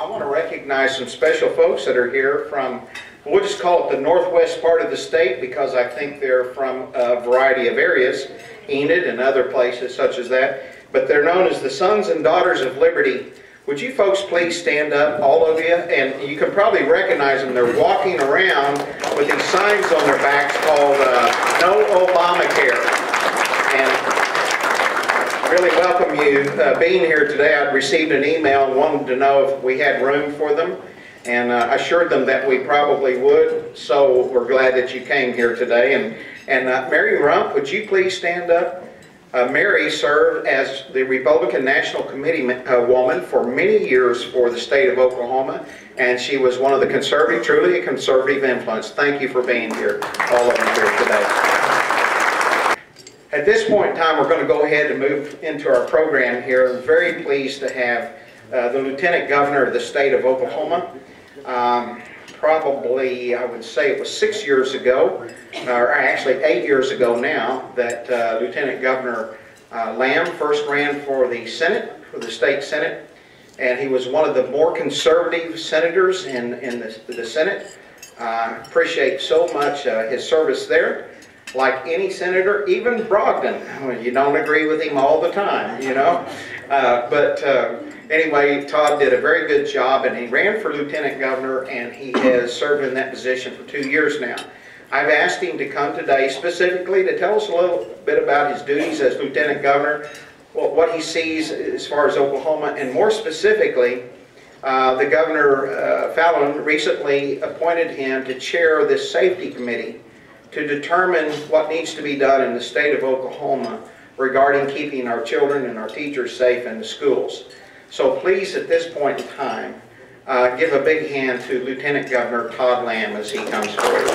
I want to recognize some special folks that are here from, we'll just call it the northwest part of the state, because I think they're from a variety of areas, Enid and other places such as that, but they're known as the Sons and Daughters of Liberty. Would you folks please stand up, all of you? And you can probably recognize them. They're walking around with these signs on their backs called No Obamacare. And really welcome you being here today. I'd received an email and wanted to know if we had room for them, and assured them that we probably would. So we're glad that you came here today. And Mary Rump, would you please stand up? Mary served as the Republican National Committee woman for many years for the state of Oklahoma, and she was one of the conservative, truly a conservative influence. Thank you for being here, all of you here today. At this point in time, we're going to go ahead and move into our program here. I'm very pleased to have the Lieutenant Governor of the state of Oklahoma. Probably, I would say it was 6 years ago, or actually 8 years ago now, that Lieutenant Governor Lamb first ran for the Senate, for the state Senate, and he was one of the more conservative senators in the Senate. Appreciate so much his service there. Like any senator, even Brogdon, you don't agree with him all the time, you know. Anyway, Todd did a very good job, and he ran for lieutenant governor, and he has served in that position for 2 years now. I've asked him to come today specifically to tell us a little bit about his duties as lieutenant governor, what he sees as far as Oklahoma, and more specifically, the governor, Fallon, recently appointed him to chair this safety committee to determine what needs to be done in the state of Oklahoma regarding keeping our children and our teachers safe in the schools. So please, at this point in time, give a big hand to Lieutenant Governor Todd Lamb as he comes forward.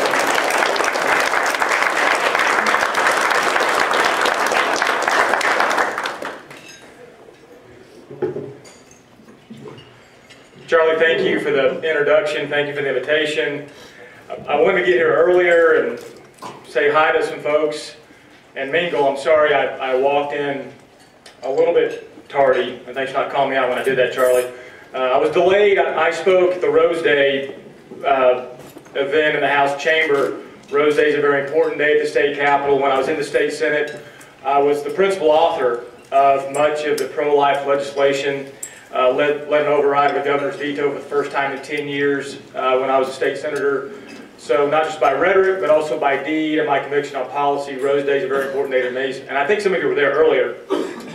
Charlie, thank you for the introduction. Thank you for the invitation. I wanted to get here earlier and say hi to some folks and mingle. I'm sorry I walked in a little bit tardy, and thanks for not calling me out when I did that, Charlie. I was delayed. I spoke at the Rose Day event in the House chamber. Rose Day is a very important day at the state capitol. When I was in the state Senate, I was the principal author of much of the pro-life legislation, led an override of the governor's veto for the first time in 10 years when I was a state senator. So not just by rhetoric, but also by deed and my conviction on policy, Rose Day is a very important day to me. And I think some of you were there earlier,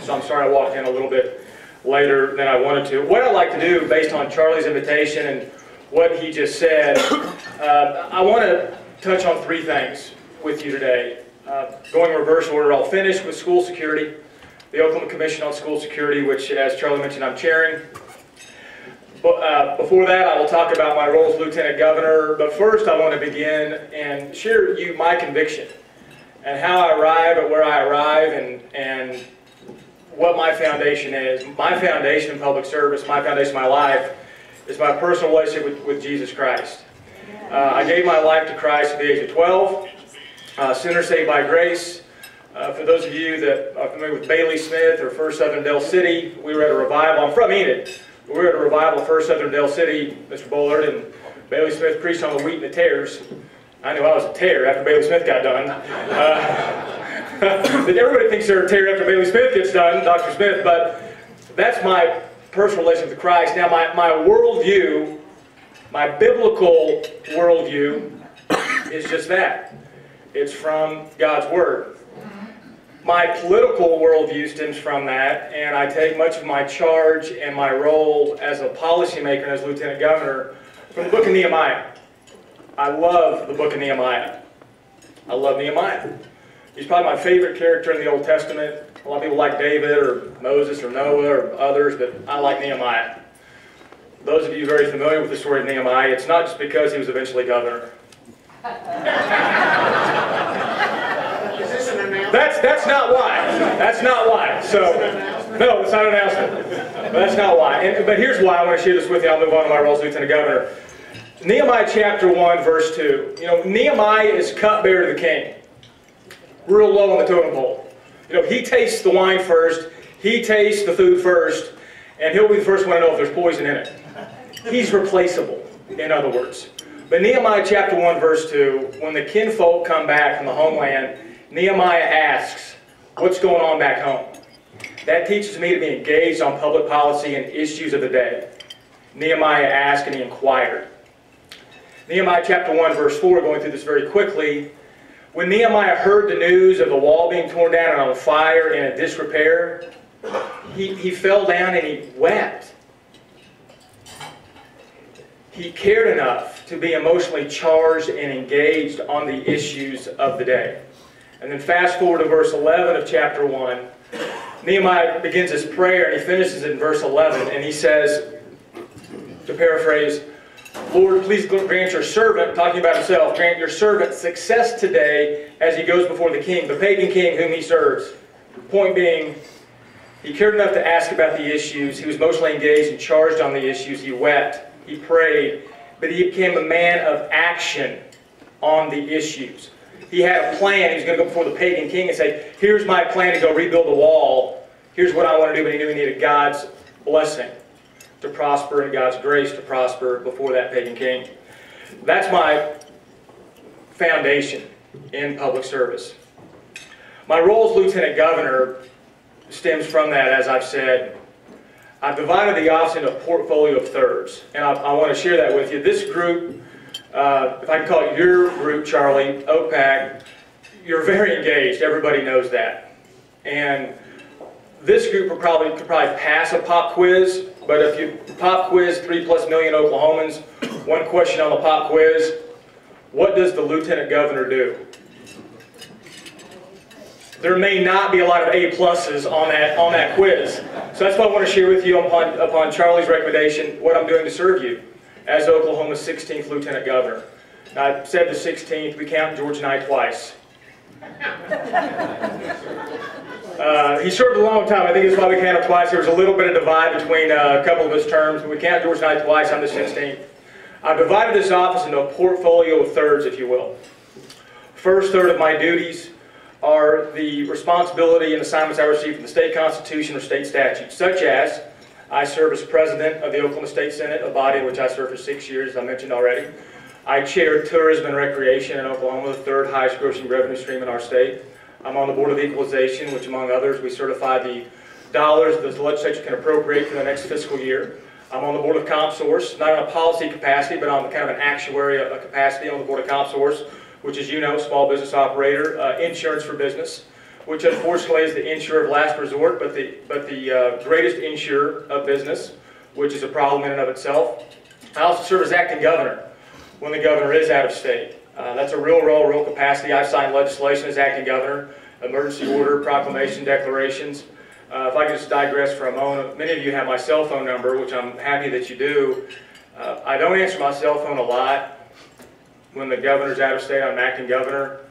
so I'm sorry I walked in a little bit later than I wanted to. What I'd like to do, based on Charlie's invitation and what he just said, I want to touch on three things with you today. Going in reverse order, I'll finish with school security, the Oklahoma Commission on School Security, which, as Charlie mentioned, I'm chairing. Before that, I will talk about my role as Lieutenant Governor, but first I want to begin and share with you my conviction and how I arrive at where I arrive and what my foundation is. My foundation in public service, my foundation in my life, is my personal relationship with Jesus Christ. I gave my life to Christ at the age of 12, sinner saved by grace. For those of you that are familiar with Bailey Smith or First Southern Dell City, we were at a revival. I'm from Enid. We were at a revival at First Southern Dell City, Mr. Bullard, and Bailey Smith preached on the wheat and the tares. I knew I was a tare after Bailey Smith got done. Everybody thinks they're a tare after Bailey Smith gets done, Dr. Smith, but that's my personal relationship with Christ. Now, my worldview, my biblical worldview is just that. It's from God's Word. My political worldview stems from that, and I take much of my charge and my role as a policymaker and as Lieutenant Governor from the book of Nehemiah. I love the book of Nehemiah. I love Nehemiah. He's probably my favorite character in the Old Testament. A lot of people like David or Moses or Noah or others, but I like Nehemiah. Those of you very familiar with the story of Nehemiah, it's not just because he was eventually governor. That's not why. That's not why. So, no, it's not an announcement. But that's not why. But here's why I want to share this with you. I'll move on to my role as Lieutenant Governor. Nehemiah chapter 1, verse 2. You know, Nehemiah is cupbearer to the king. Real low on the totem pole. You know, he tastes the wine first. He tastes the food first. And he'll be the first one to know if there's poison in it. He's replaceable, in other words. But Nehemiah chapter 1, verse 2, when the kinfolk come back from the homeland, Nehemiah asks, what's going on back home? That teaches me to be engaged on public policy and issues of the day. Nehemiah asked and he inquired. Nehemiah chapter 1, verse 4, going through this very quickly, when Nehemiah heard the news of the wall being torn down and on fire and in disrepair, he fell down and he wept. He cared enough to be emotionally charged and engaged on the issues of the day. And then fast forward to verse 11 of chapter 1. Nehemiah begins his prayer and he finishes in verse 11. And he says, to paraphrase, Lord, please grant your servant, talking about himself, grant your servant success today as he goes before the king, the pagan king whom he serves. Point being, he cared enough to ask about the issues. He was emotionally engaged and charged on the issues. He wept. He prayed, but he became a man of action on the issues. He had a plan. He was going to go before the pagan king and say, here's my plan to go rebuild the wall. Here's what I want to do. But he knew he needed God's blessing to prosper and God's grace to prosper before that pagan king. That's my foundation in public service. My role as lieutenant governor stems from that, as I've said. I've divided the office into a portfolio of thirds, and I want to share that with you. This group, if I can call it your group, Charlie, OPAC, you're very engaged. Everybody knows that. And this group could probably pass a pop quiz, but if you pop quiz 3+ million Oklahomans, one question on the pop quiz, what does the lieutenant governor do? There may not be a lot of A+s on that quiz. So that's what I want to share with you upon Charlie's recommendation, what I'm doing to serve you as Oklahoma's 16th Lieutenant Governor. Now, I said the 16th, we count George and I twice. He served a long time. I think that's why we count him twice. There was a little bit of divide between a couple of his terms. But we count George and I twice. I'm the 16th. I've divided this office into a portfolio of thirds, if you will. First third of my duties are the responsibility and assignments I receive from the state constitution or state statutes, such as I serve as president of the Oklahoma State Senate, a body in which I served for 6 years, as I mentioned already. I chair tourism and recreation in Oklahoma, the third highest grossing revenue stream in our state. I'm on the Board of Equalization, which among others, we certify the dollars that the legislature can appropriate for the next fiscal year. I'm on the Board of CompSource, not in a policy capacity, but on kind of an actuary capacity on the Board of CompSource, which, as you know, small business operator, insurance for business, which unfortunately is the insurer of last resort, but the greatest insurer of business, which is a problem in and of itself. I also serve as acting governor when the governor is out of state. That's a real role, real capacity. I sign legislation as acting governor, emergency order, proclamation, declarations. If I could just digress for a moment, many of you have my cell phone number, which I'm happy that you do. I don't answer my cell phone a lot. When the governor's out of state, I'm acting governor.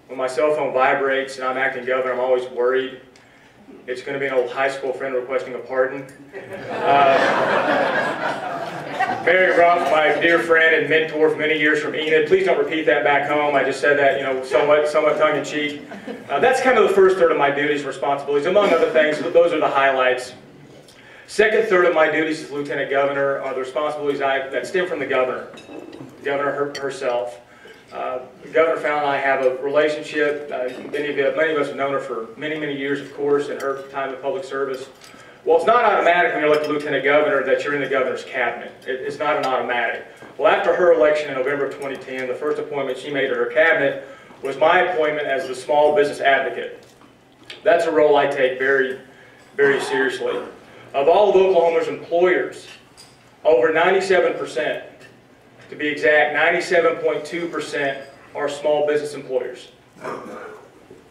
When my cell phone vibrates and I'm acting governor, I'm always worried. It's going to be an old high school friend requesting a pardon. Barry Rumpf, my dear friend and mentor for many years from Enid. Please don't repeat that back home. I just said that, somewhat tongue-in-cheek. That's kind of the first third of my duties and responsibilities, among other things. Those are the highlights. Second third of my duties as lieutenant governor are the responsibilities that stem from the governor herself. Governor Fallon and I have a relationship. Many of us have known her for many, many years, of course, in her time of public service. Well, it's not automatic when you're elected lieutenant governor that you're in the governor's cabinet. It's not an automatic. Well, after her election in November of 2010, the first appointment she made to her cabinet was my appointment as the small business advocate. That's a role I take very, very seriously. Of all of Oklahoma's employers, over 97%, to be exact, 97.2% are small business employers.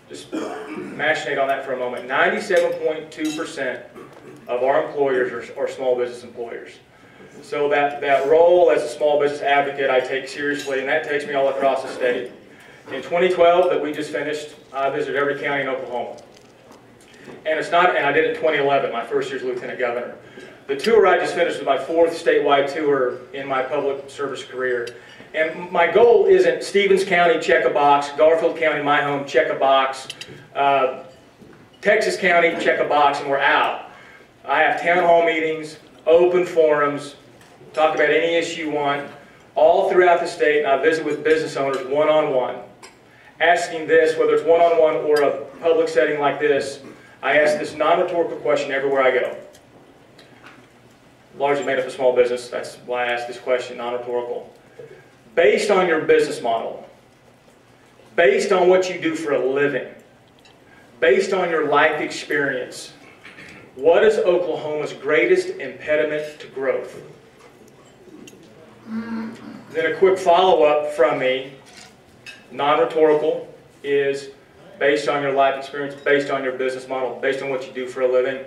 Just machinate on that for a moment. 97.2% of our employers are small business employers. So that role as a small business advocate I take seriously, and that takes me all across the state. In 2012, that we just finished, I visited every county in Oklahoma. And I did it in 2011, my first year as lieutenant governor. The tour I just finished was my 4th statewide tour in my public service career. And my goal isn't Stevens County, check a box, Garfield County, my home, check a box, Texas County, check a box, and we're out. I have town hall meetings, open forums, talk about any issue you want, all throughout the state, and I visit with business owners one-on-one, asking this, whether it's one-on-one or a public setting like this, I ask this non-rhetorical question everywhere I go. Largely made up of small business, that's why I ask this question, non-rhetorical. Based on your business model, based on what you do for a living, based on your life experience, what is Oklahoma's greatest impediment to growth? Then a quick follow-up from me, non-rhetorical, is based on your life experience, based on your business model, based on what you do for a living,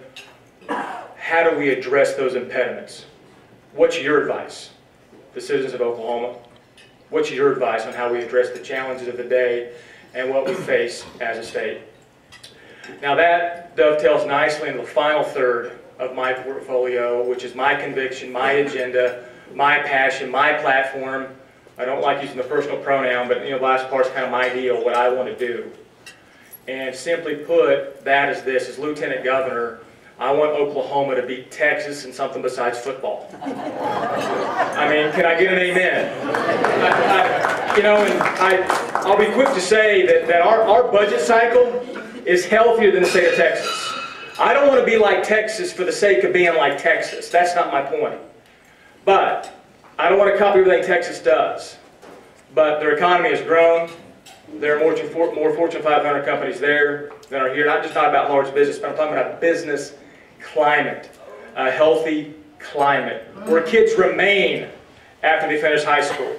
how do we address those impediments? What's your advice, the citizens of Oklahoma? What's your advice on how we address the challenges of the day and what we face as a state? Now that dovetails nicely into the final third of my portfolio, which is my conviction, my agenda, my passion, my platform. I don't like using the personal pronoun, but the last part's kind of my deal, what I want to do. And simply put, that is this: as Lieutenant Governor, I want Oklahoma to beat Texas in something besides football. I mean, can I get an amen? I'll be quick to say that our budget cycle is healthier than the state of Texas. I don't want to be like Texas for the sake of being like Texas. That's not my point. But I don't want to copy everything Texas does. But their economy has grown. There are more Fortune 500 companies there than are here. Not about large business, but I'm talking about business climate, a healthy climate, where kids remain after they finish high school,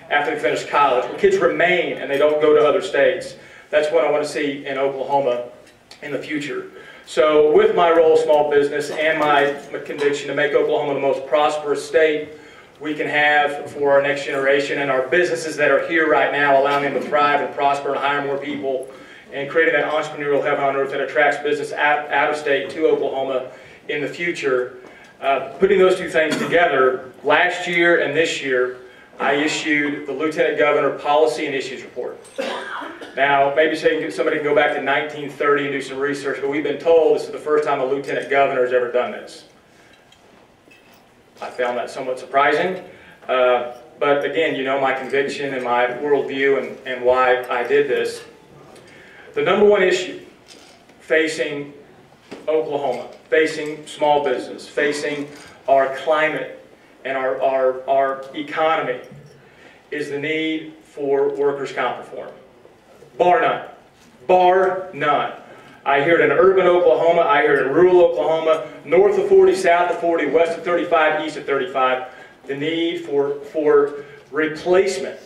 after they finish college, where kids remain and they don't go to other states. That's what I want to see in Oklahoma in the future. So with my role, small business, and my conviction to make Oklahoma the most prosperous state we can have for our next generation, and our businesses that are here right now, allowing them to thrive and prosper and hire more people, and creating that entrepreneurial heaven on earth that attracts business out of state to Oklahoma in the future. Putting those two things together, last year and this year, I issued the Lieutenant Governor Policy and Issues Report. Now, maybe somebody can go back to 1930 and do some research, but we've been told this is the first time a Lieutenant Governor has ever done this. I found that somewhat surprising, but again, my conviction and my worldview and why I did this. The number one issue facing Oklahoma, facing small business, facing our climate and our economy is the need for workers' comp reform. Bar none. Bar none. I hear it in urban Oklahoma, I hear it in rural Oklahoma, north of 40, south of 40, west of 35, east of 35. The need for replacement.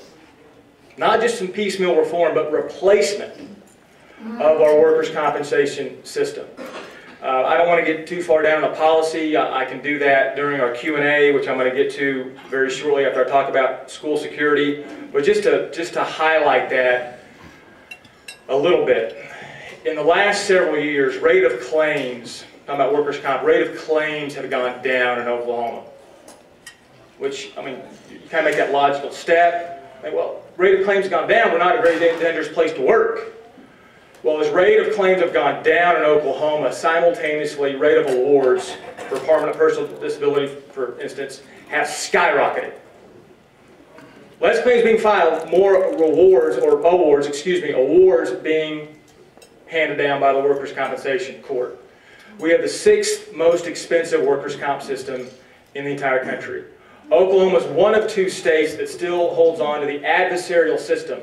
Not just some piecemeal reform, but replacement of our workers' compensation system. I don't want to get too far down on the policy. I can do that during our Q&A, which I'm going to get to very shortly after I talk about school security. But just to highlight that a little bit. In the last several years, rate of claims, talking about workers' comp, rate of claims have gone down in Oklahoma. Which, I mean, you kind of make that logical step. Well, rate of claims has gone down, we're not a very dangerous place to work. Well, as rate of claims have gone down in Oklahoma, simultaneously rate of awards for permanent personal disability, for instance, have skyrocketed. Less claims being filed, more awards being handed down by the Workers' Compensation Court. We have the 6th most expensive workers' comp system in the entire country. Oklahoma is one of 2 states that still holds on to the adversarial system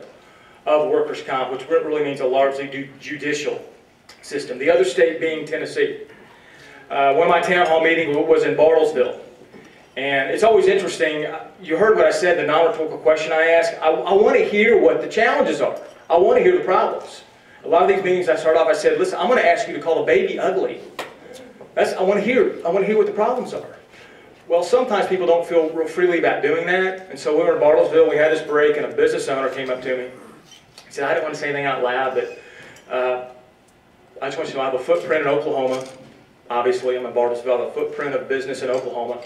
of workers' comp, which really means a largely judicial system. The other state being Tennessee. One of my town hall meetings was in Bartlesville. And it's always interesting, you heard what I said, the non-rhetorical question I asked. I want to hear what the challenges are. I want to hear the problems. A lot of these meetings I start off, I said, listen, I'm going to ask you to call a baby ugly. I want to hear what the problems are. Well, sometimes people don't feel real freely about doing that. And so we were in Bartlesville, we had this break, and a business owner came up to me. He said, I didn't want to say anything out loud, but I just want you to know I have a footprint in Oklahoma. Obviously, I'm in Bartlesville. I have a footprint of business in Oklahoma.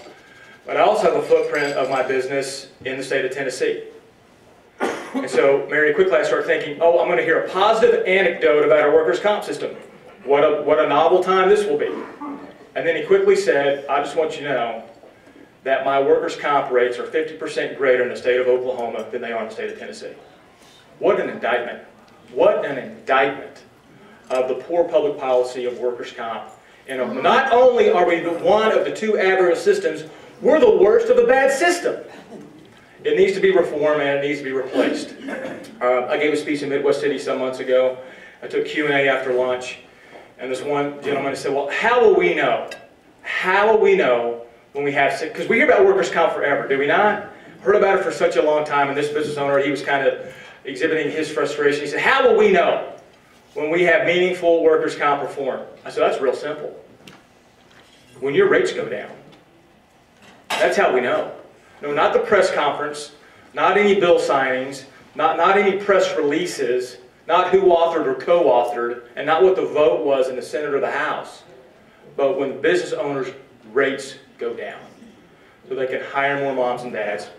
But I also have a footprint of my business in the state of Tennessee. And so, Mary, quickly I started thinking, oh, I'm going to hear a positive anecdote about our workers' comp system. What a novel time this will be. And then he quickly said, I just want you to know that my workers' comp rates are 50% greater in the state of Oklahoma than they are in the state of Tennessee. What an indictment. What an indictment of the poor public policy of workers' comp. And not only are we one of the two adversarial systems, we're the worst of the bad system. It needs to be reformed and it needs to be replaced. I gave a speech in Midwest City some months ago. I took Q&A after lunch, and this one gentleman said, well, how will we know? How will we know when we have sick? Because we hear about workers' comp forever, do we not? Heard about it for such a long time, and this business owner, he was kind of exhibiting his frustration. He said, how will we know when we have meaningful workers' comp reform? I said, that's real simple. When your rates go down. That's how we know. No, not the press conference, not any bill signings, not any press releases, not who authored or co-authored, and not what the vote was in the Senate or the House, but when business owners' rates go down. So they can hire more moms and dads,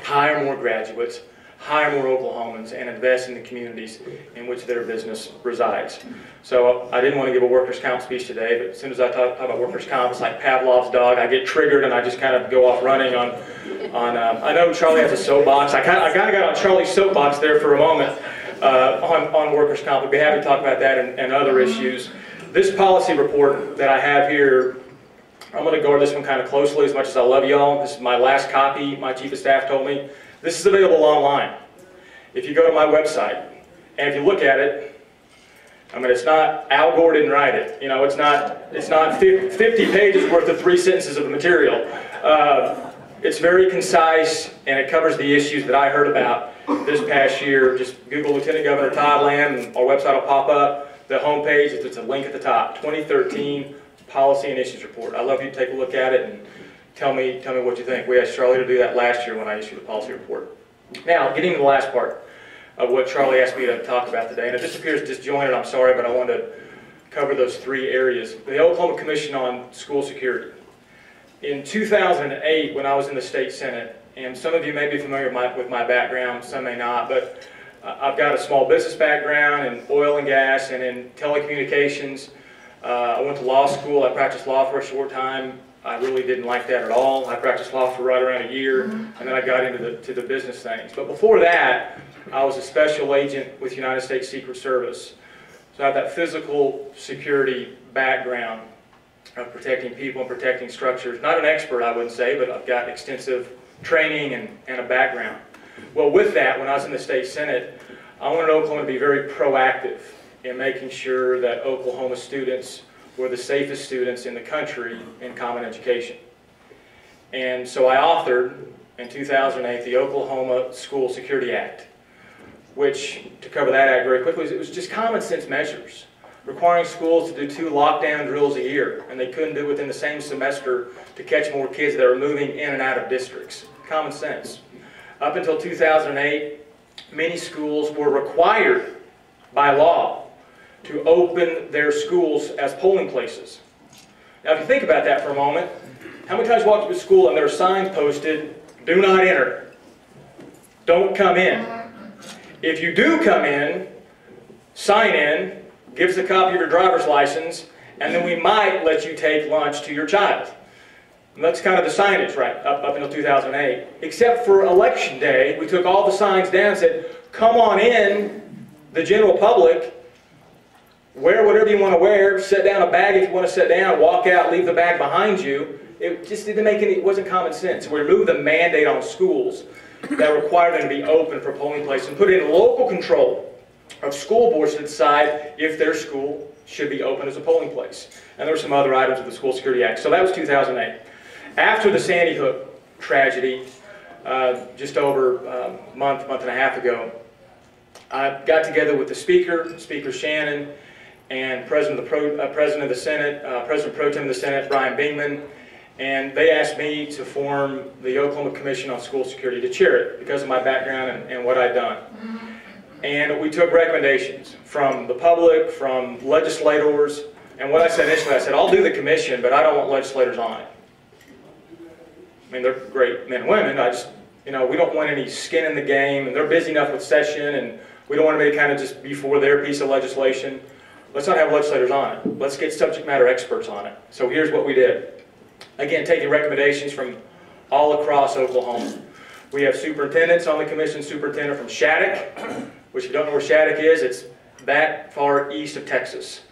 hire more graduates, hire more Oklahomans, and invest in the communities in which their business resides. So I didn't want to give a workers' comp speech today, but as soon as I talk about workers' comp, it's like Pavlov's dog. I get triggered and I just kind of go off running on I know Charlie has a soapbox. I kind of got on Charlie's soapbox there for a moment on workers' comp. I'd be happy to talk about that and other issues. This policy report that I have here, I'm going to guard this one kind of closely as much as I love y'all. This is my last copy, my chief of staff told me. This is available online. If you go to my website, and if you look at it, I mean, it's not, Al Gore didn't write it. You know, it's not 50 pages worth of 3 sentences of material. It's very concise, and it covers the issues that I heard about this past year. Just Google Lieutenant Governor Todd Lamb, and our website will pop up. The homepage, it's a link at the top, 2013 Policy and Issues Report. I'd love you to take a look at it and tell me what you think. We asked Charlie to do that last year when I issued the policy report. Now, getting to the last part of what Charlie asked me to talk about today, and it just appears disjointed, I'm sorry, but I wanted to cover those 3 areas. The Oklahoma Commission on School Security. In 2008, when I was in the state senate, and some of you may be familiar with my background, some may not, but I've got a small business background in oil and gas and in telecommunications. I went to law school. I practiced law for a short time. I really didn't like that at all. I practiced law for right around a year, and then I got into the business things. But before that, I was a special agent with United States Secret Service. So I have that physical security background of protecting people and protecting structures. Not an expert, I wouldn't say, but I've got extensive training and a background. Well, with that, when I was in the state senate, I wanted Oklahoma to be very proactive in making sure that Oklahoma students were the safest students in the country in common education. And so I authored, in 2008, the Oklahoma School Security Act, which, to cover that act very quickly, it was just common sense measures, requiring schools to do 2 lockdown drills a year, and they couldn't do it within the same semester to catch more kids that were moving in and out of districts. Common sense. Up until 2008, many schools were required by law to open their schools as polling places. Now, if you think about that for a moment, how many times you walk to a school and there are signs posted, "Do not enter," "Don't come in"? If you do come in, sign in, give us a copy of your driver's license, and then we might let you take lunch to your child. And that's kind of the signage right up until 2008. Except for election day, we took all the signs down and said, come on in, the general public, wear whatever you want to wear, set down a bag if you want to sit down, walk out, leave the bag behind you. It just didn't make any, it wasn't common sense. So we removed the mandate on schools that required them to be open for polling places and put in local control of school boards to decide if their school should be open as a polling place. And there were some other items of the School Security Act. So that was 2008. After the Sandy Hook tragedy, just over a month and a half ago, I got together with the Speaker Shannon, and President of the Senate, President Pro Tem of the Senate, Brian Bingman, and they asked me to form the Oklahoma Commission on School Security, to chair it because of my background and what I'd done. And we took recommendations from the public, from legislators, and what I said initially, I said, I'll do the commission, but I don't want legislators on it. I mean, they're great men and women. I just, we don't want any skin in the game, and they're busy enough with session, and we don't want anybody to kind of just be for their piece of legislation. Let's not have legislators on it. Let's get subject matter experts on it. So here's what we did. Again, taking recommendations from all across Oklahoma. We have superintendents on the commission, superintendent from Shattuck, which if you don't know where Shattuck is, it's that far east of Texas.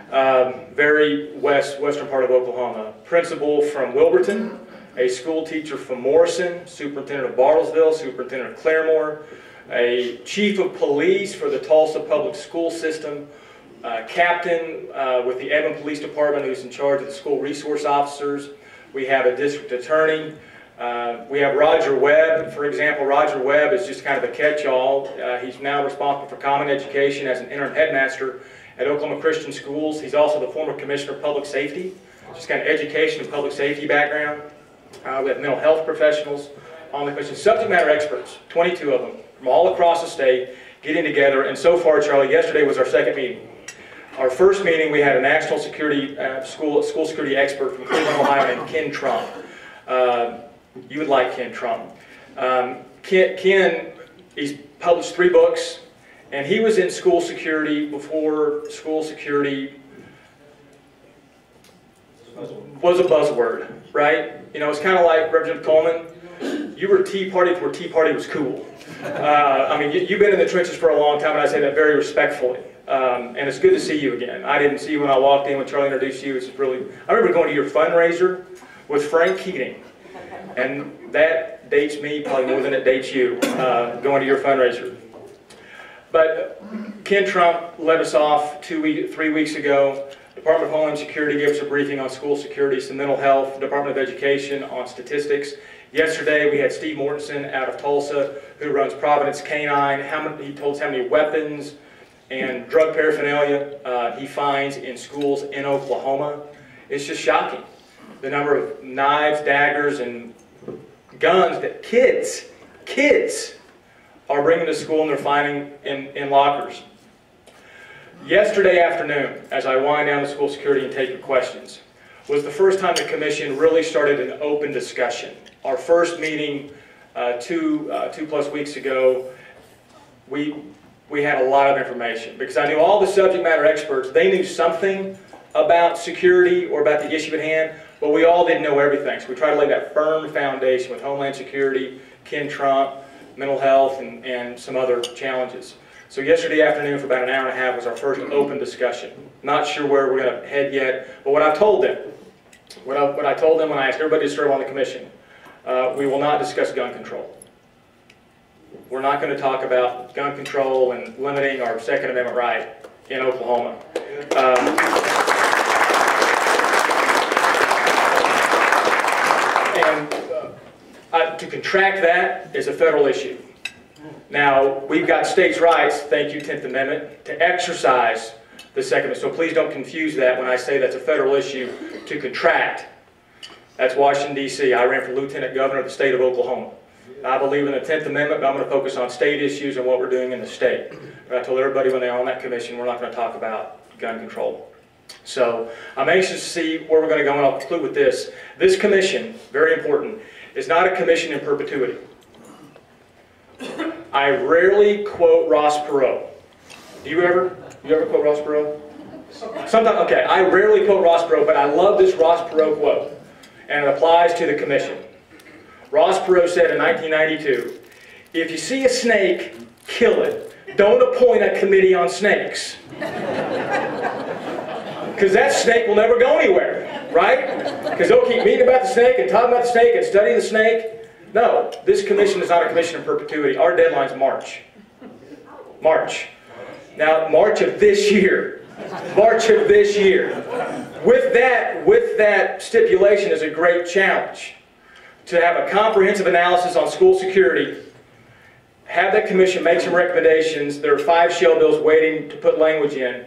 Very western part of Oklahoma. Principal from Wilburton, a school teacher from Morrison, superintendent of Bartlesville, superintendent of Claremore, a chief of police for the Tulsa public school system, captain with the Edmond Police Department who's in charge of the school resource officers. We have a district attorney. We have Roger Webb, for example. Roger Webb is just kind of a catch-all. He's now responsible for common education as an interim headmaster at Oklahoma Christian Schools. He's also the former commissioner of public safety, just kind of education and public safety background. We have mental health professionals on the commission, subject matter experts, 22 of them from all across the state getting together. And so far, Charlie, yesterday was our second meeting. Our first meeting, we had a national security, school security expert from Cleveland, Ohio named Ken Trump. You would like Ken Trump. Ken, he's published 3 books, and he was in school security before school security was a buzzword, right? You know, it's kind of like Representative Coleman. You were Tea Party before Tea Party was cool. I mean, you've been in the trenches for a long time, and I say that very respectfully. And it's good to see you again. I didn't see you when I walked in when Charlie introduced you. It's really, I remember going to your fundraiser with Frank Keating. And that dates me probably more than it dates you, going to your fundraiser. But Ken Trump led us off 3 weeks ago. Department of Homeland Security gave us a briefing on school security, some mental health, Department of Education on statistics. Yesterday we had Steve Mortensen out of Tulsa, who runs Providence Canine. He told us how many weapons and drug paraphernalia he finds in schools in Oklahoma. It's just shocking. The number of knives, daggers, and guns that kids are bringing to school and they're finding in lockers. Yesterday afternoon, as I wind down the school security and take your questions, was the first time the commission really started an open discussion. Our first meeting 2+ weeks ago, we had a lot of information because I knew all the subject matter experts. They knew something about security or about the issue at hand, but we all didn't know everything. So we tried to lay that firm foundation with Homeland Security, Ken Trump, mental health, and some other challenges. So yesterday afternoon for about an hour and a half was our first open discussion. Not sure where we're going to head yet, but what I told them, what I told them when I asked everybody to serve on the commission, we will not discuss gun control. We're not going to talk about gun control and limiting our Second Amendment right in Oklahoma. To contract that is a federal issue. Now, we've got states' rights, thank you, 10th Amendment, to exercise the Second Amendment. So please don't confuse that when I say that's a federal issue to contract. That's Washington, D.C. I ran for Lieutenant Governor of the state of Oklahoma. I believe in the 10th Amendment, but I'm going to focus on state issues and what we're doing in the state. But I told everybody when they're on that commission, we're not going to talk about gun control. So I'm anxious to see where we're going to go, and I'll conclude with this. This commission, very important, is not a commission in perpetuity. I rarely quote Ross Perot. Do you ever quote Ross Perot? Sometimes, okay, I rarely quote Ross Perot, but I love this Ross Perot quote, and it applies to the commission. Ross Perot said in 1992, if you see a snake, kill it. Don't appoint a committee on snakes. Because that snake will never go anywhere, right? Because they'll keep meeting about the snake and talking about the snake and study the snake. No, this commission is not a commission in perpetuity. Our deadline's March. March. Now, March of this year. March of this year. With that stipulation is a great challenge to have a comprehensive analysis on school security, have that commission make some recommendations. There are 5 shell bills waiting to put language in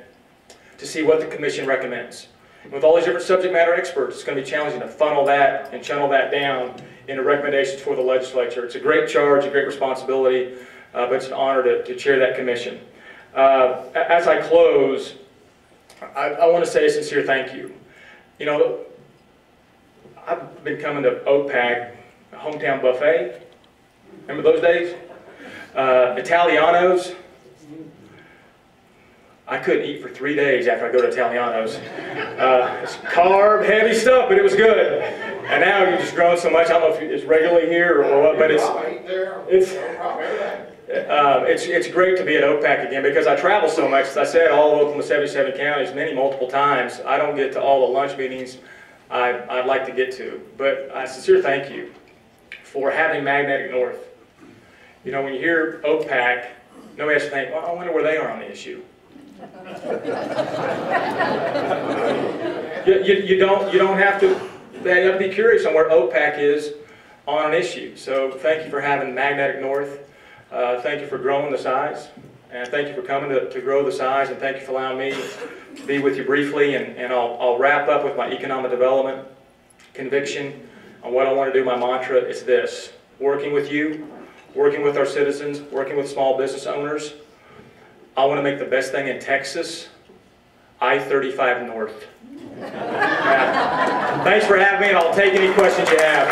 to see what the commission recommends. And with all these different subject matter experts, it's going to be challenging to funnel that and channel that down into recommendations for the legislature. It's a great charge, a great responsibility, but it's an honor to chair that commission. As I close, I want to say a sincere thank you. You know, I've been coming to OPAC, hometown buffet. Remember those days? Italianos. I couldn't eat for 3 days after I go to Italianos. It's carb, heavy stuff, but it was good. And now you're just growing so much, I don't know if it's regularly here or what, but it's great to be at OPAC again because I travel so much. As I said, all of Oklahoma, 77 counties, multiple times. I don't get to all the lunch meetings I'd like to get to. But I sincerely thank you for having Magnetic North. You know, when you hear OPAC, nobody has to think, well, I wonder where they are on the issue. you don't have to. They have to be curious on where OPAC is on an issue. So thank you for having Magnetic North. Thank you for growing the size, and thank you for coming to grow the size, and thank you for allowing me to be with you briefly, and I'll wrap up with my economic development conviction on what I want to do. My mantra is this: working with you, working with our citizens, working with small business owners. I want to make the best thing in Texas, I-35 North. Thanks for having me, and I'll take any questions you have.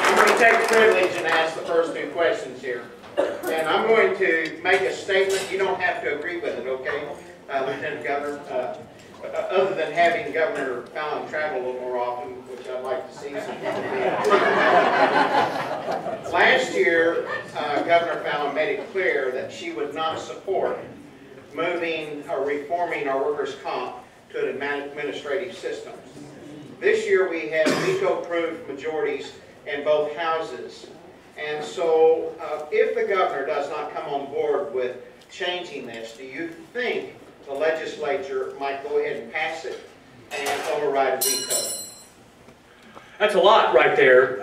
I'm going to take the privilege and ask the first two questions here. And I'm going to make a statement. You don't have to agree with it, okay, Lieutenant Governor? Other than having Governor Fallon travel a little more often, which I'd like to see. Last year, Governor Fallon made it clear that she would not support moving or reforming our workers' comp to an administrative system. This year we have veto-proof majorities in both houses. And so if the governor does not come on board with changing this, do you think the legislature might go ahead and pass it and override a veto? That's a lot right there.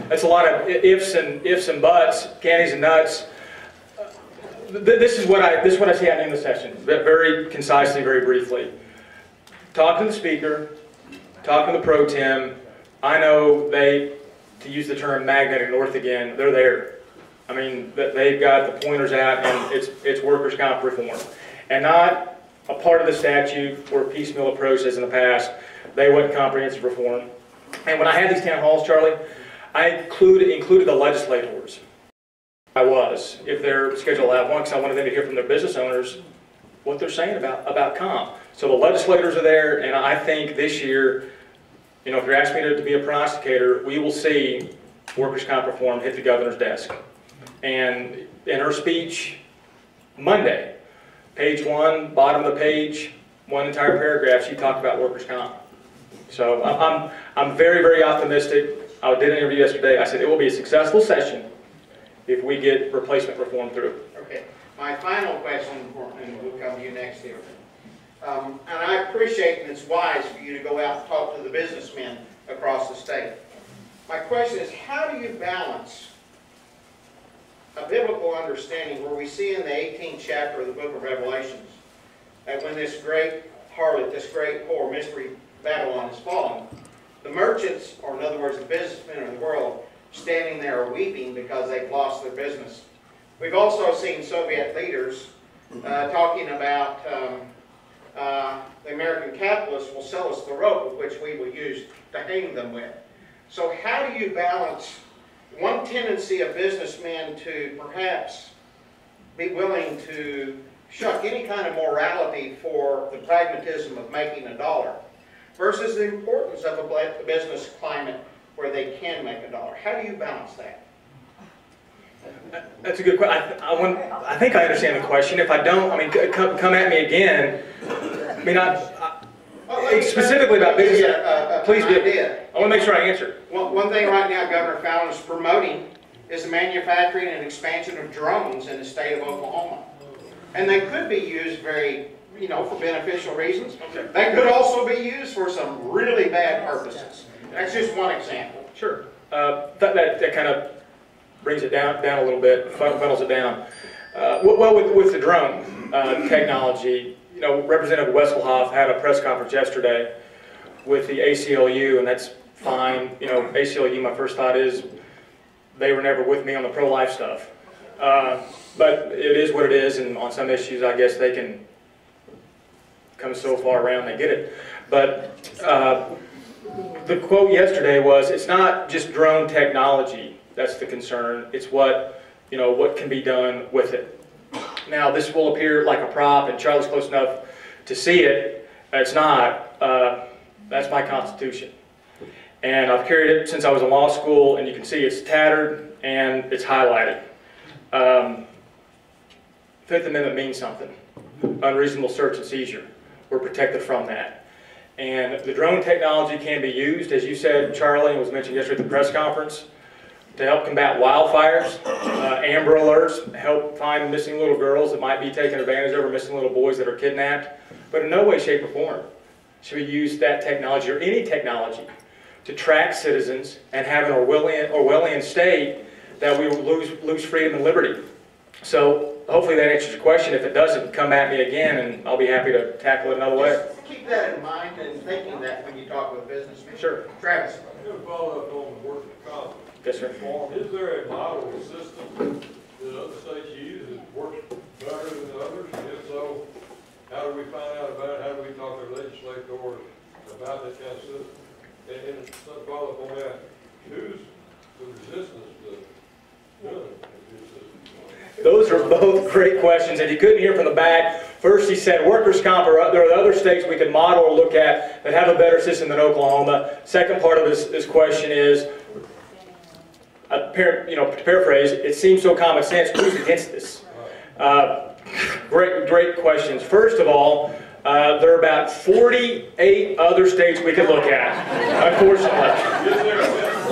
That's a lot of ifs and buts, candies and nuts. This is what I see happening in the session. Very concisely, very briefly. Talking to the speaker, talking to the pro tem. I know they, to use the term Magnetic North again, they're there. I mean, they've got the pointers out, and it's workers' comp reform, and not a part of the statute or piecemeal approach as in the past. They want comprehensive reform. And when I had these town halls, Charlie, I included the legislators. If they're scheduled to have one, because I wanted them to hear from their business owners what they're saying about comp. So the legislators are there, and I think this year, you know, if you're asking me to be a prosecutor, we will see workers' comp reform hit the governor's desk. And in her speech Monday, page 1, bottom of the page, one entire paragraph, she talked about workers' comp. So I'm very, very optimistic. I did an interview yesterday. I said it will be a successful session if we get replacement reform through. Okay. My final question, and we'll come to you next here. And I appreciate, and it's wise for you to go out and talk to the businessmen across the state. My question is, how do you balance a biblical understanding where we see in the 18th chapter of the book of Revelations that when this great harlot, this great whore, mystery Babylon is fallen, the merchants, or in other words, the businessmen of the world, standing there weeping because they've lost their business. We've also seen Soviet leaders talking about the American capitalists will sell us the rope which we will use to hang them with. So how do you balance one tendency of businessmen to perhaps be willing to shuck any kind of morality for the pragmatism of making a dollar versus the importance of a business climate where they can make a dollar? How do you balance that? That's a good question. I think I understand the question. If I don't, I mean, come at me again. I mean, specifically about business. Please do. I want to make sure I answer. One thing right now Governor Fallon is promoting is the manufacturing and expansion of drones in the state of Oklahoma. And they could be used very, you know, for beneficial reasons. Okay. They could also be used for some really bad purposes. That's just one example. Sure. That kind of brings it down a little bit, funnels it down. Well, with the drone technology, you know, Representative Wesselhoff had a press conference yesterday with the ACLU, and that's fine. You know, ACLU, my first thought is they were never with me on the pro-life stuff. But it is what it is, and on some issues, I guess they can come so far around they get it. But the quote yesterday was, it's not just drone technology that's the concern, it's what can be done with it. Now, this will appear like a prop, and Charlie's close enough to see it. It's not. That's my Constitution. And I've carried it since I was in law school, and you can see it's tattered and it's highlighted. Fifth Amendment means something. Unreasonable search and seizure. We're protected from that. And the drone technology can be used, as you said, Charlie, and was mentioned yesterday at the press conference, to help combat wildfires, Amber Alerts, help find missing little girls that might be taken advantage of, or missing little boys that are kidnapped. But in no way, shape, or form should we use that technology, or any technology, to track citizens and have an Orwellian state that we will lose freedom and liberty. So hopefully that answers your question. If it doesn't, come at me again, and I'll be happy to tackle it another way. Just keep that in mind and thinking that when you talk with businessmen. Sure. Travis. I'm going to follow up on the workers' comp. Yes, sir. Is there a model system that other states use that works better than others? And if so, how do we find out about it? How do we talk to legislators about that kind of system? And to follow up on that, who's the resistance to doing it? Those are both great questions. If you couldn't hear from the back, first he said workers' comp, or there are other states we could model or look at that have a better system than Oklahoma. Second part of his question is, to paraphrase, it seems so common sense, who's against this? Great questions. First of all, there are about 48 other states we could look at, unfortunately.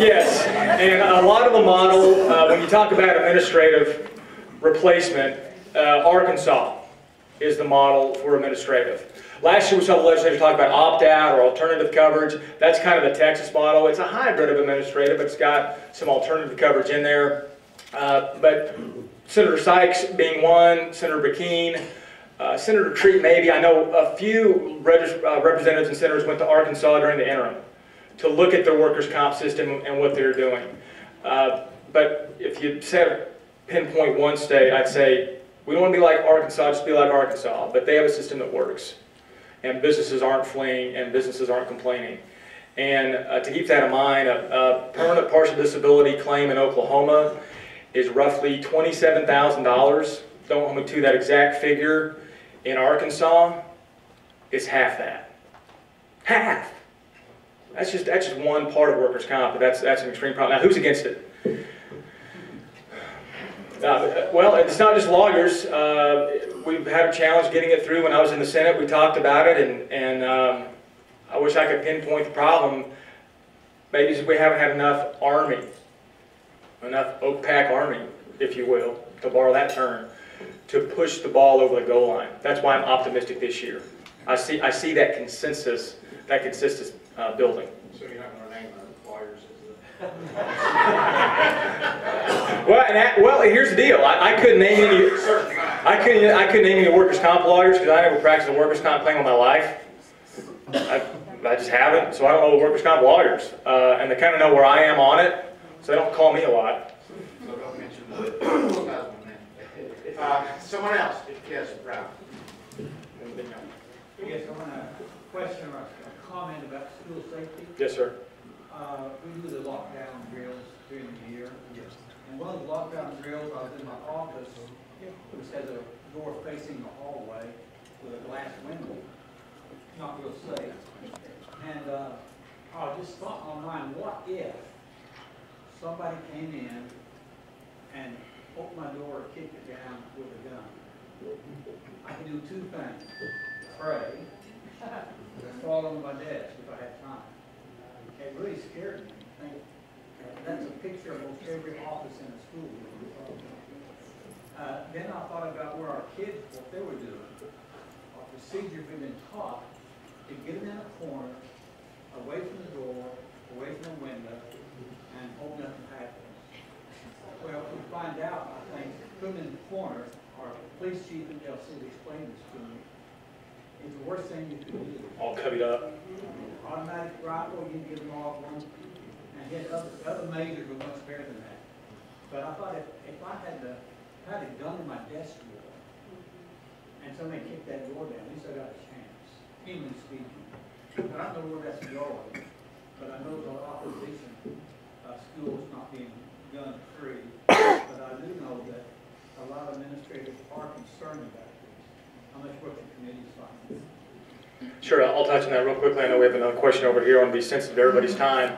Yes, and a lot of the model, when you talk about administrative replacement, Arkansas is the model for administrative. Last year we saw the legislature talk about opt-out or alternative coverage. That's kind of the Texas model. It's a hybrid of administrative, but it's got some alternative coverage in there. But Senator Sykes being one, Senator McKean, Senator Treat maybe. I know a few representatives and senators went to Arkansas during the interim to look at their workers' comp system and what they're doing. But if you said pinpoint one state, I'd say we don't want to be like Arkansas, just be like Arkansas. But they have a system that works. And businesses aren't fleeing, and businesses aren't complaining. And to keep that in mind, a permanent partial disability claim in Oklahoma is roughly $27,000. Don't hold me to that exact figure. In Arkansas, it's half that. Half! That's just one part of workers' comp, but that's an extreme problem. Now, who's against it? Well, it's not just lawyers. We've had a challenge getting it through. When I was in the Senate, we talked about it, and I wish I could pinpoint the problem. Maybe we haven't had enough army, enough OPAC army, if you will, to borrow that term, to push the ball over the goal line. That's why I'm optimistic this year. I see that consensus building. So you're not going to name the lawyers Well, here's the deal. I couldn't name any. I couldn't name any workers' comp lawyers because I never practiced a workers' comp claim in my life. I just haven't, so I don't know the workers' comp lawyers, and they kind of know where I am on it, so they don't call me a lot. So don't mention someone else. Yes, Ralph. Yes, I want a question or a comment about school safety. Yes, sir. We do the lockdown drills during the year. Yes. And one of the lockdown drills, I was in my office, which has a door facing the hallway with a glass window. Not real safe. And I just thought in my mind, what if somebody came in and opened my door or kicked it down with a gun? I could do two things. Pray, or fall on my desk if I had time. It really scared me. That's a picture of almost every office in a school. Then I thought about where our kids, what they were doing. Our procedure we've been taught to get them in a corner, away from the door, away from the window, and hope nothing happens. Well, we find out, I think, put them in the corner. Our police chief and LC explained this to me. It's the worst thing you can do. All covered up. Automatic rifle, you can get them off one. And yet other measures were much better than that. But I thought if I had a gun in my desk drawer and somebody kicked that door down, at least I got a chance, humanly speaking. I don't know where that's going, but I know the opposition, schools not being gun-free. But I do know that a lot of administrators are concerned about this. How much work the committee's finding. Sure, I'll touch on that real quickly. I know we have another question over here. I want to be sensitive to everybody's time.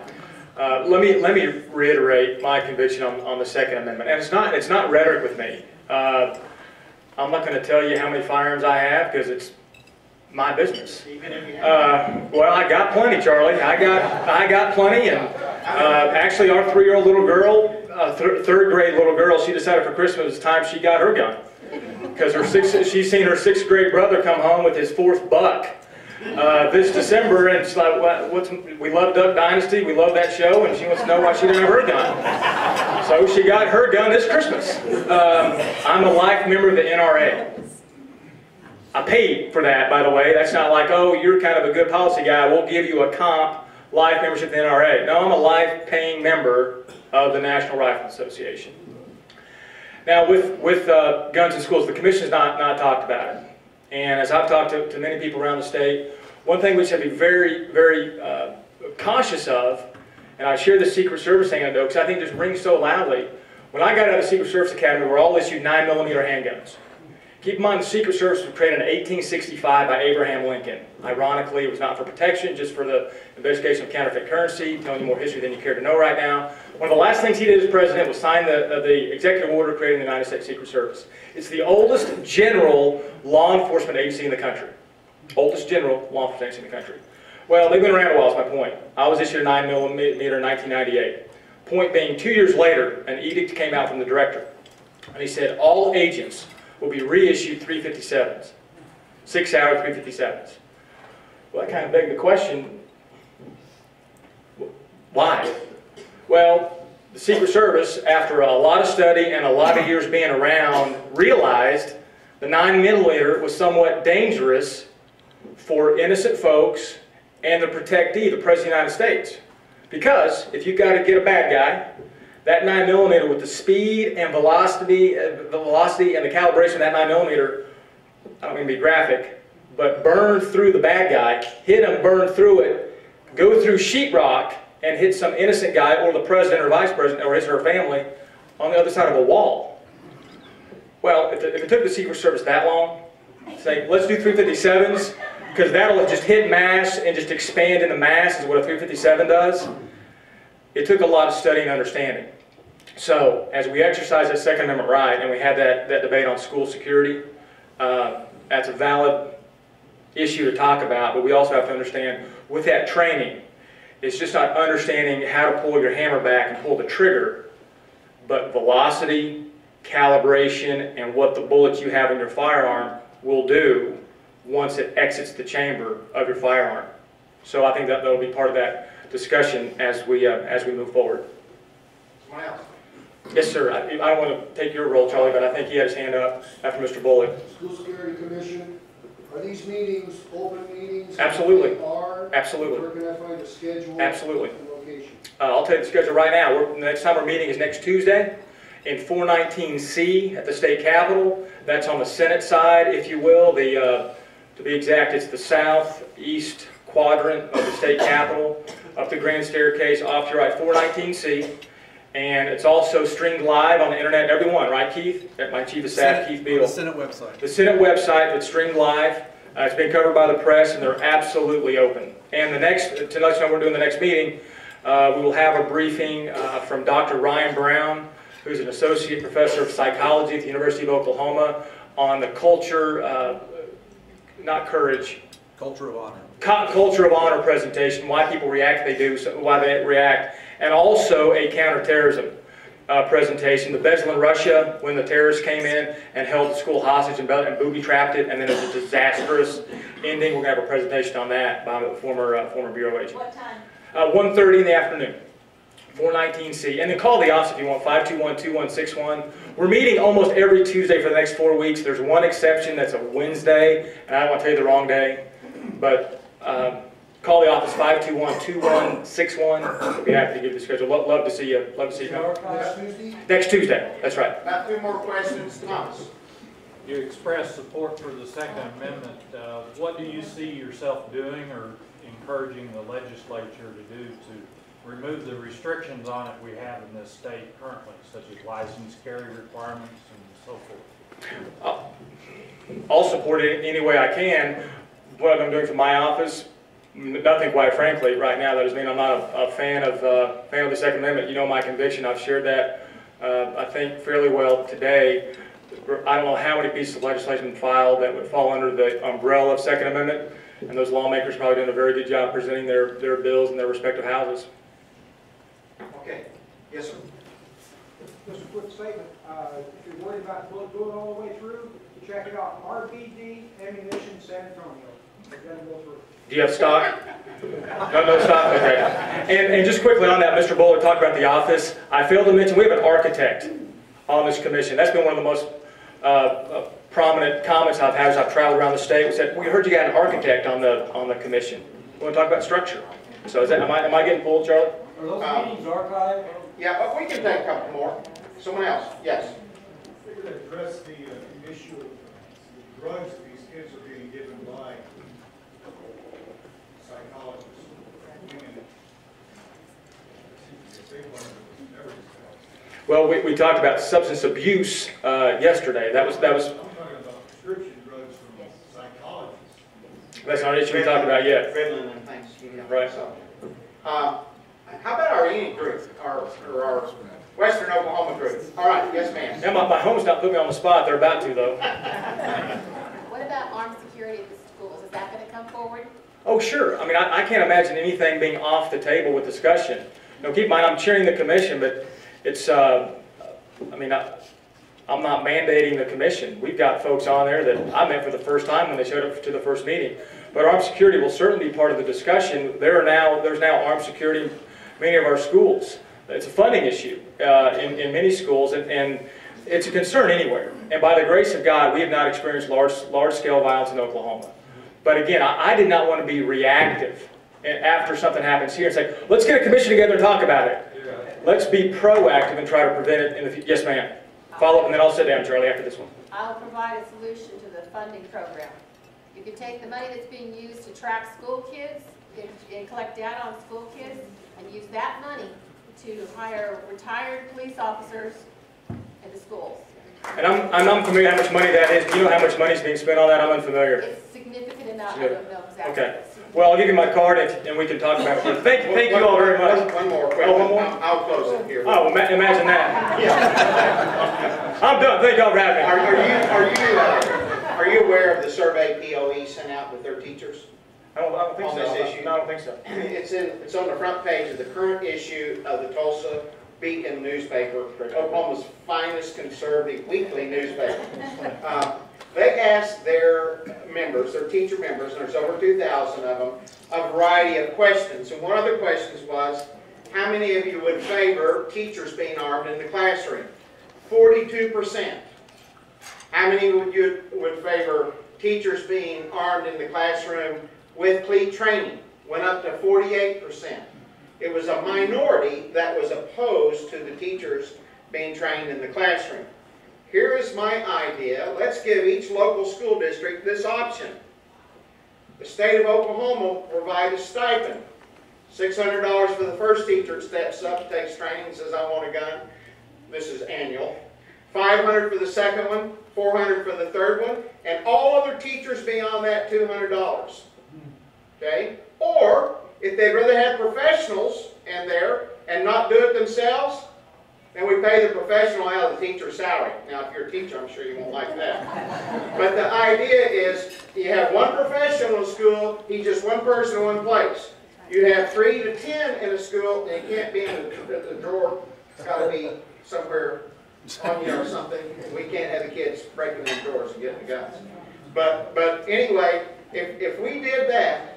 Let me reiterate my conviction on the Second Amendment. And it's not rhetoric with me. I'm not going to tell you how many firearms I have because it's my business. Well, I got plenty, Charlie. I got plenty, and actually, our 3-year-old little girl, third grade little girl, she decided for Christmas it's time she got her gun because she's seen her 6th grade brother come home with his 4th buck this December, and she's like, we love Duck Dynasty, we love that show, and she wants to know why she didn't have her gun. So she got her gun this Christmas. I'm a life member of the NRA. I paid for that, by the way. That's not like, oh, you're kind of a good policy guy, we'll give you a comp life membership in the NRA. No, I'm a life-paying member of the National Rifle Association. Now, with guns in schools, the Commission has not talked about it. And as I've talked to many people around the state, one thing we should be very, very cautious of, and I share the Secret Service thing because I think this rings so loudly. When I got out of the Secret Service Academy, we were all issued 9mm handguns. Keep in mind, the Secret Service was created in 1865 by Abraham Lincoln. Ironically, it was not for protection, just for the investigation of counterfeit currency, telling you more history than you care to know right now. One of the last things he did as president was sign the executive order creating the United States Secret Service. It's the oldest general law enforcement agency in the country. Oldest general law enforcement agency in the country. Well, they've been around a while, is my point. I was issued a 9mm in 1998. Point being, 2 years later, an edict came out from the director. And he said, all agents will be reissued 357s. 6-hour 357s. Well, that kind of begged the question, why? Well, the Secret Service, after a lot of study and a lot of years being around, realized the 9mm was somewhat dangerous for innocent folks and the protectee, the President of the United States. Because if you've got to get a bad guy, that 9mm with the speed and velocity and the calibration of that 9mm, I don't mean to be graphic, but burn through the bad guy, hit him, burn through it, go through sheetrock, and hit some innocent guy or the president or vice president or his or her family on the other side of a wall. Well, if it took the Secret Service that long, say, let's do 357s, because that'll just hit mass and just expand into mass is what a 357 does. It took a lot of study and understanding. So, as we exercise that Second Amendment right, and we had that debate on school security, that's a valid issue to talk about, but we also have to understand, with that training, it's just not understanding how to pull your hammer back and pull the trigger, but velocity, calibration, and what the bullets you have in your firearm will do once it exits the chamber of your firearm. So I think that will be part of that discussion as we move forward. Someone else? Yes, sir. I don't want to take your role, Charlie, but I think he had his hand up after Mr. Bullock. School Security Commission, are these meetings open meetings? Absolutely. They are? Absolutely. Where can I find the schedule? Absolutely. And location? I'll tell you the schedule right now. The next time we're meeting is next Tuesday in 419C at the State Capitol. That's on the Senate side, if you will. To be exact, it's the southeast quadrant of the State Capitol, up the Grand Staircase, off to your right, 419C. And it's also streamed live on the internet, everyone, right, Keith? My Chief of Staff, Keith Beal. The Senate website. The Senate website that's streamed live. It's been covered by the press, and they're absolutely open. And to let you know when we're doing the next meeting, we will have a briefing from Dr. Ryan Brown, who's an associate professor of psychology at the University of Oklahoma, on the culture, not courage. Culture of honor. Culture of honor presentation, why people react they do, why they react, and also a counterterrorism presentation. The Bezel in Russia, when the terrorists came in and held the school hostage and booby-trapped it, and then it was a disastrous ending. We're going to have a presentation on that by the former Bureau agent. What time? 1:30 in the afternoon, 419C. And then call the office if you want, 521-2161. We're meeting almost every Tuesday for the next 4 weeks. There's one exception, that's a Wednesday, and I don't want to tell you the wrong day, but call the office, 521-2161. We'll be happy to give you the schedule. Love to see you. Love to see you. Next Tuesday? Next Tuesday, that's right. About 2 more questions, Thomas. You expressed support for the Second Amendment. What do you see yourself doing or encouraging the legislature to do to remove the restrictions on it we have in this state currently, such as license carry requirements and so forth? I'll support it any way I can, what I'm doing for my office, nothing, quite frankly, right now. That doesn't mean I'm not a fan of the Second Amendment. You know my conviction. I've shared that, I think, fairly well today. I don't know how many pieces of legislation filed that would fall under the umbrella of Second Amendment, and those lawmakers are probably doing a very good job presenting their bills in their respective houses. Okay. Yes, sir. Just a quick statement, if you're worried about going all the way through, check it out, RBD Ammunition San Antonio. It doesn't go through. Do you have stock? No stock? Okay. And just quickly on that, Mr. Bullard talked about the office. I failed to mention we have an architect on this commission. That's been one of the most prominent comments I've had as I've traveled around the state. We said, we heard you got an architect on the commission. We want to talk about structure. So is that, am I getting pulled, Charlie? Are those meetings archived? Yeah, but we can take a couple more. Someone else? Yes. If we could address the issue of the drugs that these kids are being given by psychologists. Well, we talked about substance abuse yesterday. That was. I'm talking about prescription drugs from psychologists. That's not an issue we talked about yet. Ritalin and things. Right. So, how about our Enid group, our Western Oklahoma group? All right, yes, ma'am. Yeah, my home's not putting me on the spot. They're about to, though. What about armed security at the schools? Is that going to come forward? Oh, sure. I mean, I can't imagine anything being off the table with discussion. Now, keep in mind, I'm chairing the commission, but it's, I mean, I'm not mandating the commission. We've got folks on there that I met for the first time when they showed up to the first meeting. But armed security will certainly be part of the discussion. There's now armed security in many of our schools. It's a funding issue in many schools, and it's a concern anywhere. And by the grace of God, we have not experienced large-scale violence in Oklahoma. But again, I did not want to be reactive after something happens here and say, let's get a commission together and talk about it. Let's be proactive and try to prevent it in the future. Yes, ma'am. Follow up, and then I'll sit down, Charlie, after this one. I'll provide a solution to the funding program. You can take the money that's being used to track school kids and collect data on school kids and use that money to hire retired police officers in the schools. And I'm unfamiliar how much money that is. Do you know how much money is being spent on that? I'm unfamiliar. It's significant enough. I don't know exactly. Okay. Well, I'll give you my card and we can talk about it. Thank you all very much. One more quick. Oh, one more? I'll close it here. Oh, well, imagine that. Yeah. I'm done. Thank y'all for having me. Are you aware of the survey POE sent out with their teachers? I don't think On so. this issue? No, I don't think so. It's on the front page of the current issue of the Tulsa Beacon newspaper, Oklahoma's finest conservative weekly newspaper. They asked their members, their teacher members, and there's over 2,000 of them, a variety of questions. And one of the questions was, how many of you would favor teachers being armed in the classroom? 42%. How many would favor teachers being armed in the classroom with cleat training? Went up to 48%. It was a minority that was opposed to the teachers being trained in the classroom. Here is my idea. Let's give each local school district this option. The state of Oklahoma will provide a stipend. $600 for the first teacher that steps up, takes training, says, I want a gun. This is annual. $500 for the second one, $400 for the third one, and all other teachers beyond that, $200. Okay? Or, if they'd rather have professionals in there and not do it themselves, then we pay the professional out of the teacher's salary. Now, if you're a teacher, I'm sure you won't like that. But the idea is, you have one professional in school, he's just one person in one place. You have 3 to 10 in a school, and it can't be in the drawer. It's got to be somewhere on you or something. We can't have the kids breaking in drawers and getting the guns. But anyway, if we did that,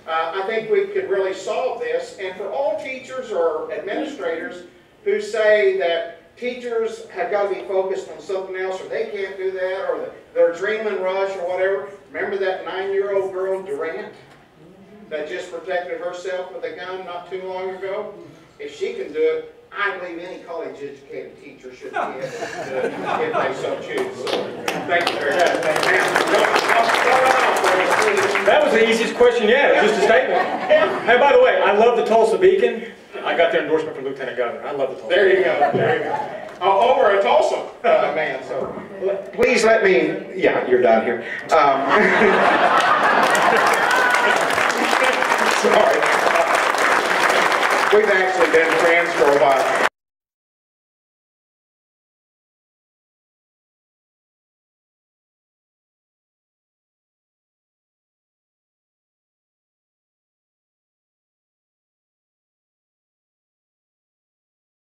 I think we could really solve this. And for all teachers or administrators who say that teachers have got to be focused on something else, or they can't do that, or their adrenaline rush or whatever. Remember that 9-year-old girl, Durant, that just protected herself with a gun not too long ago? If she can do it, I believe any college-educated teacher should be able to do it if they so choose. So, thank you very much. That was the easiest question yet. It was just a statement. Hey, by the way, I love the Tulsa Beacon. I got their endorsement from Lieutenant Governor. I love the Tulsa Beacon. There you go. There you go. Over in Tulsa. Man, so please let me, yeah, you're done here. Sorry. We've actually been friends for a while.